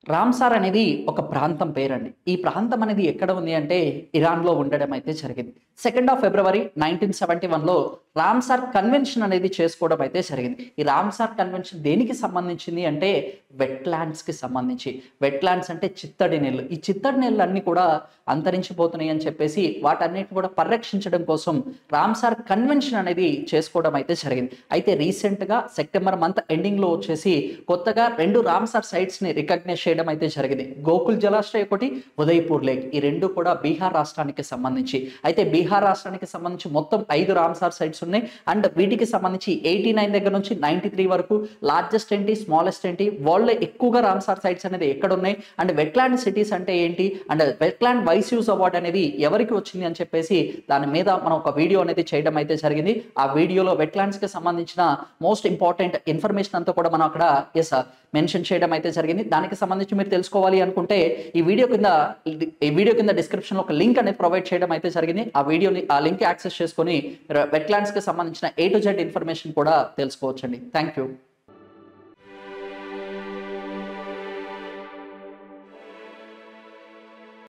Ramsar అనేది ఒక ప్రాంతం పేరండి. ఈ ప్రాంతం అనేది ఎక్కడ ఉంది అంటే ఇరాన్‌లో ఉండడం అయితే జరిగింది. 2 ఫిబ్రవరి 1971లో రామ్సార్ కన్వెన్షన్ అనేది చేసుకోవడం అయితే జరిగింది. ఈ రామ్సార్ కన్వెన్షన్ దేనికి సంబంధించింది అంటే వెట్లాండ్స్‌కి సంబంధించి. వెట్లాండ్స్ అంటే చిత్తడి నేలలు. ఈ చిత్తడి నేలలన్నీ కూడా అంతరించిపోతున్నాయి అని చెప్పేసి వాటన్నిటిని కూడా పరిరక్షించడం కోసం రామ్సార్ కన్వెన్షన్ అనేది చేసుకోవడం అయితే జరిగింది. అయితే రీసెంట్‌గా సెప్టెంబర్ మంత్ ఎండింగ్‌లో వచ్చేసి కొత్తగా 2 రామ్సార్ సైట్స్‌ని రికగ్నైజ్ చేయడం అయితే జరిగింది. గోకుల్ జలాశ్రయ ఒకటి, ఉదయపూర్ లేక్. ఈ 2 కూడా బీహార్ రాష్ట్రానికి సంబంధించి. అయితే బీహార్ రాష్ట్రానికి సంబంధించి మొత్తం 5 రామ్సార్ సైట్స్ ఉన్నాయి. అండ్ వీటికి సంబంధించి 89 దగ్గర నుంచి 93 వరకు లార్జెస్ట్ ఏంటి, స్మాలెస్ట్ ఏంటి, వరల్డ్‌లో ఎక్కువగా రామ్సార్ సైట్స్ అనేది ఎక్కడ ఉన్నాయి, అండ్ వెట్లాండ్ సిటీస్ అంటే ఏంటి, and wetland wise use award అనేది ఎవరికి వచ్చింది అని చెప్పేసి దాని మీద మనం ఒక వీడియో అనేది చేయడం అయితే జరిగింది. ఆ వీడియోలో వెట్లాండ్స్‌కి సంబంధించిన మోస్ట్ ఇంపార్టెంట్ ఇన్ఫర్మేషన్ అంతా కూడా మనం అక్కడ మెన్షన్ చేయడం అయితే జరిగింది. దానికి సంబంధించి మీరు తెలుసుకోవాలి అనుకుంటే ఈ వీడియో కింద డిస్క్రిప్షన్‌లో ఒక లింక్ అనేది ప్రొవైడ్ చేయడం అయితే జరిగింది. ఆ లింక్ యాక్సెస్ చేసుకొని వెట్లాండ్స్‌కి సంబంధించిన A to Z ఇన్ఫర్మేషన్ కూడా తెలుసుకోవచ్చండి. Thank you.